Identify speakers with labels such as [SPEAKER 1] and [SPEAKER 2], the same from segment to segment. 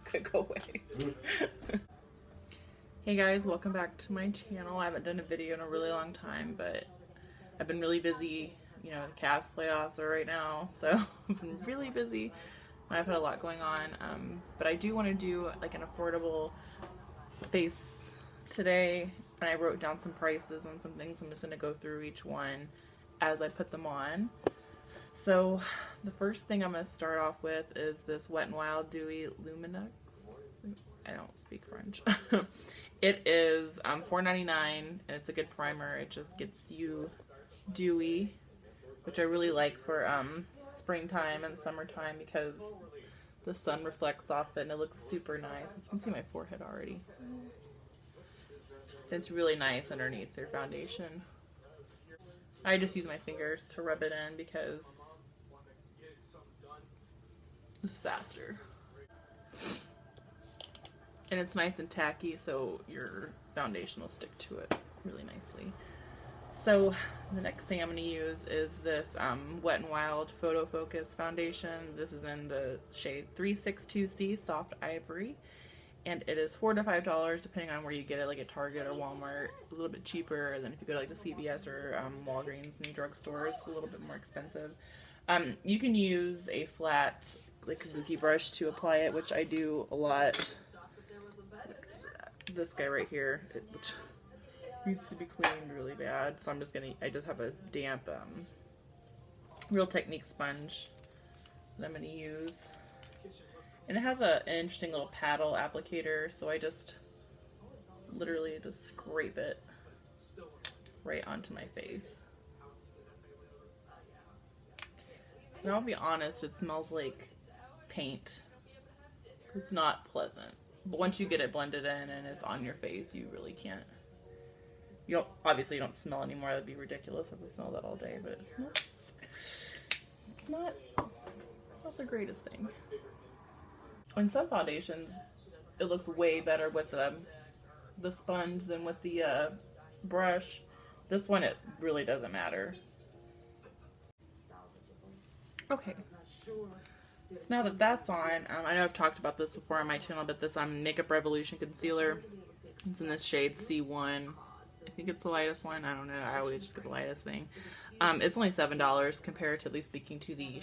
[SPEAKER 1] Could go away. Hey guys, welcome back to my channel. I haven't done a video in a really long time, but I've been really busy. You know, the Cavs playoffs are right now, so I've been really busy. I've had a lot going on, but I do want to do like an affordable face today, and I wrote down some prices and some things. I'm just going to go through each one as I put them on. So the first thing I'm going to start off with is this Wet n Wild Dewy Luminux. I don't speak French. It is $4.99, and it's a good primer. It just gets you dewy, which I really like for springtime and summertime because the sun reflects off it and it looks super nice. You can see my forehead already. It's really nice underneath your foundation. I just use my fingers to rub it in because it's faster. And it's nice and tacky, so your foundation will stick to it really nicely. So the next thing I'm going to use is this Wet n Wild Photo Focus Foundation. This is in the shade 362C Soft Ivory. And it is $4 to $5 depending on where you get it, like at Target or Walmart. A little bit cheaper than if you go to like the CVS or Walgreens, new drugstores. A little bit more expensive. You can use a flat like kabuki brush to apply it, which I do a lot. This guy right here, which needs to be cleaned really bad, so I just have a damp Real Technique sponge that I'm gonna use, and it has an interesting little paddle applicator, so I just literally just scrape it right onto my face. Now I'll be honest, it smells like paint. It's not pleasant. But once you get it blended in and it's on your face, you really can't. Obviously you don't smell anymore. That'd be ridiculous if I smelled that all day, but it smells. It's not the greatest thing. In some foundations, it looks way better with the sponge than with the brush. This one, it really doesn't matter. Okay. So now that that's on, I know I've talked about this before on my channel, but this Makeup Revolution concealer, it's in this shade C1. I think it's the lightest one. I don't know. I always just get the lightest thing. It's only $7 comparatively speaking to the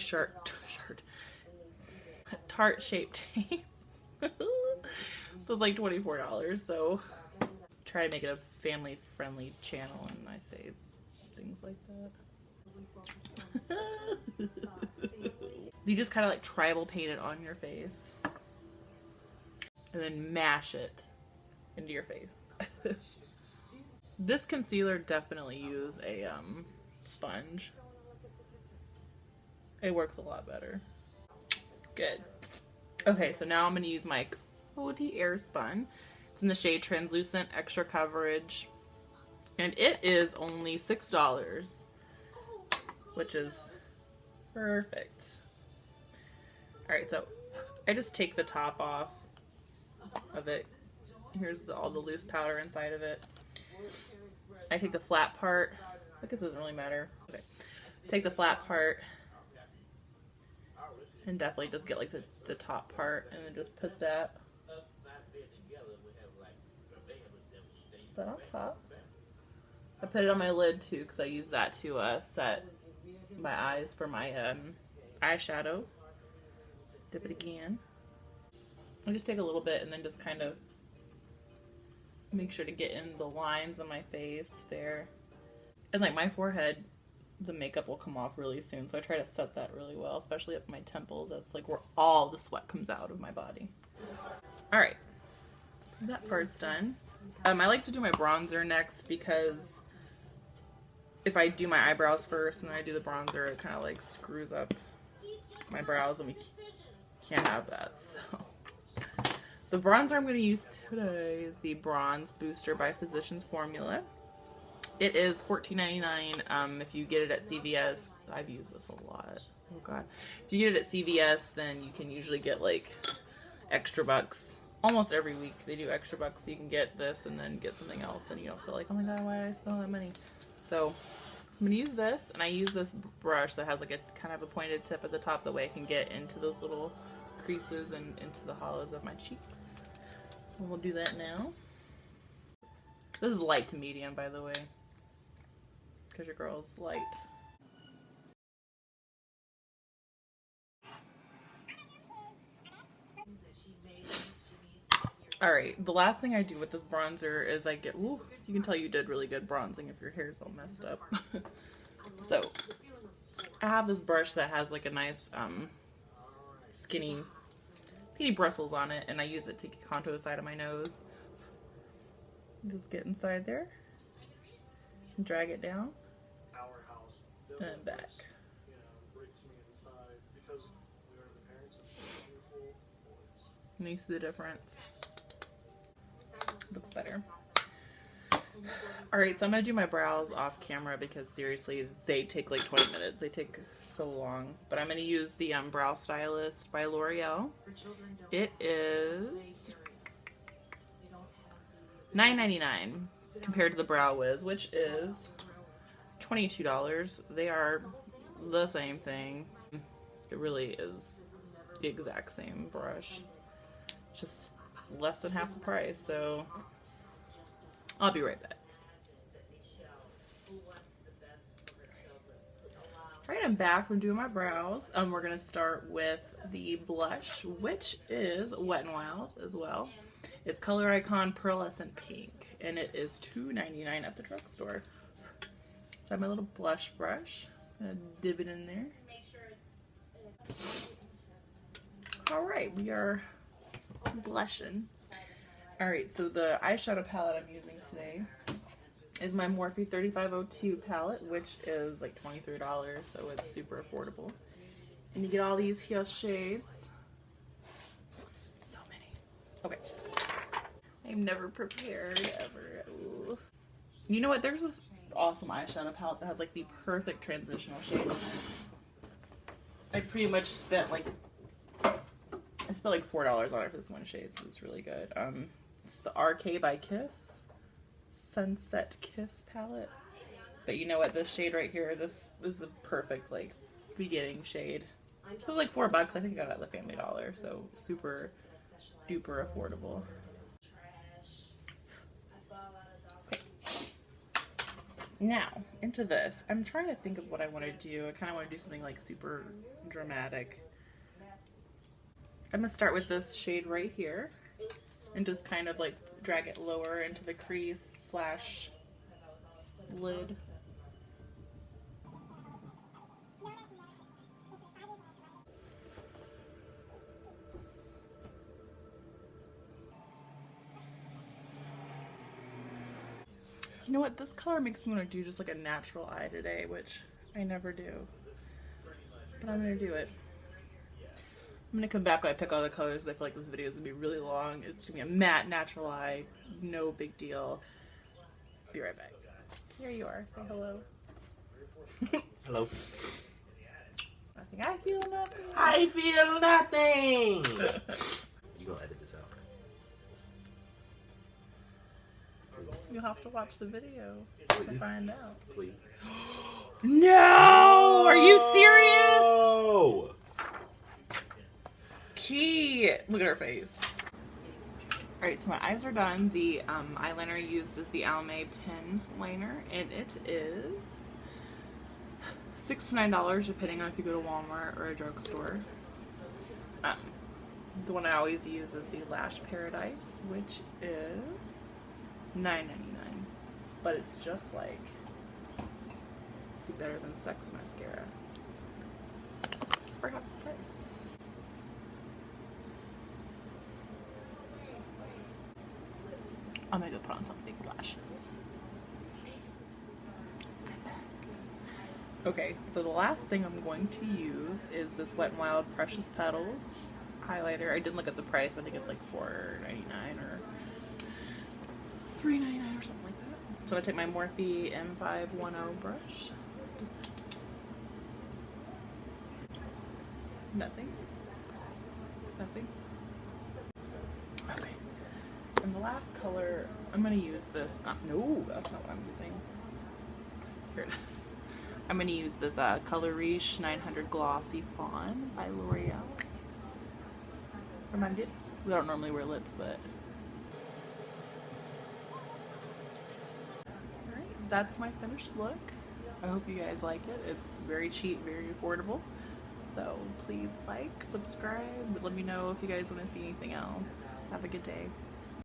[SPEAKER 1] Tarte Shape Tape. It's like $24. So try to make it a family-friendly channel, and I say things like that. You just kind of like tribal paint it on your face and then mash it into your face. This concealer definitely use a sponge. It works a lot better. Good. Okay, so now I'm going to use my Coty Airspun. It's in the shade Translucent Extra Coverage, and it is only $6, which is perfect. Alright, so I just take the top off of it. Here's all the loose powder inside of it. I take the flat part. I guess it doesn't really matter. Okay. Take the flat part and definitely just get like the top part and then just put that. Is that on top? I put it on my lid too because I use that to set my eyes for my eyeshadow. Dip it again. I just take a little bit and then just kind of make sure to get in the lines on my face there. And like my forehead, the makeup will come off really soon, so I try to set that really well, especially up my temples. That's like where all the sweat comes out of my body. Alright, so that part's done. I like to do my bronzer next because if I do my eyebrows first and then I do the bronzer, it kind of like screws up my brows, and we can't have that. So the bronzer I'm going to use today is the Bronze Booster by Physicians Formula. It is $14.99. If you get it at CVS, I've used this a lot. Oh god. If you get it at CVS, then you can usually get like extra bucks. Almost every week they do extra bucks, so you can get this and then get something else, and you don't feel like, oh my god, why did I spend all that money? So I'm gonna use this, and I use this brush that has like a kind of a pointed tip at the top, that way I can get into those little creases and into the hollows of my cheeks. And we'll do that now. This is light to medium, by the way, because your girl's light. Alright, the last thing I do with this bronzer is I get, ooh, you can tell you did really good bronzing if your hair's all messed up. So, I have this brush that has like a nice skinny bristles on it, and I use it to contour the side of my nose. Just get inside there, drag it down, and back. And you see the difference? Looks better. Alright, so I'm going to do my brows off camera because seriously, they take like 20 minutes. They take so long. But I'm going to use the Brow Stylist by L'Oreal. It is $9.99 compared to the Brow Wiz, which is $22. They are the same thing. It really is the exact same brush. Just less than half the price, so I'll be right back. Alright, I'm back from doing my brows. We're going to start with the blush, which is Wet n Wild as well. It's Color Icon Pearlescent Pink, and it is $2.99 at the drugstore. So I have my little blush brush. Just going to dip it in there. Alright, we are blushing. Alright, so the eyeshadow palette I'm using today is my Morphe 3502 palette, which is like $23, so it's super affordable. And you get all these here shades. So many. Okay. I'm never prepared, ever. Ooh. You know what? There's this awesome eyeshadow palette that has like the perfect transitional shade on it. I pretty much spent like $4 on it for this one shade, so it's really good. It's the RK by Kiss Sunset Kiss palette. But you know what? This shade right here, this is the perfect like beginning shade. So like $4. I think I got it at the Family Dollar, so super duper affordable. Okay. Now into this. I'm trying to think of what I want to do. I kind of want to do something like super dramatic. I'm going to start with this shade right here and just kind of like drag it lower into the crease slash lid. You know what? This color makes me want to do just like a natural eye today, which I never do. But I'm going to do it. I'm going to come back when I pick all the colors. I feel like this video is going to be really long. It's going to be a matte natural eye. No big deal. Be right back. Here you are. Say hello.
[SPEAKER 2] Hello.
[SPEAKER 1] Nothing. I feel nothing.
[SPEAKER 2] I feel nothing! You gonna edit this out?
[SPEAKER 1] You'll have to watch the video to find out.
[SPEAKER 2] Please.
[SPEAKER 1] No! Are you serious?
[SPEAKER 2] Oh!
[SPEAKER 1] Key! Look at her face. Alright, so my eyes are done. The eyeliner I used is the Almay Pen Liner, and it is $6 to $9 depending on if you go to Walmart or a drugstore. The one I always use is the Lash Paradise, which is $9.99, but it's just like be better than Sex mascara for half the price. I'm gonna go put on some big lashes. Okay, so the last thing I'm going to use is this Wet n Wild Precious Petals highlighter. I didn't look at the price, but I think it's like $4.99 or $3.99 or something like that. So I take my Morphe M510 brush. Just nothing. Nothing. Okay. And the last color, I'm going to use this. No, that's not what I'm using. Here. I'm going to use this Color Riche 900 Glossy Fawn by L'Oreal. for my lips. We don't normally wear lips, but. Alright, that's my finished look. I hope you guys like it. It's very cheap, very affordable. So please like, subscribe, let me know if you guys want to see anything else. Have a good day.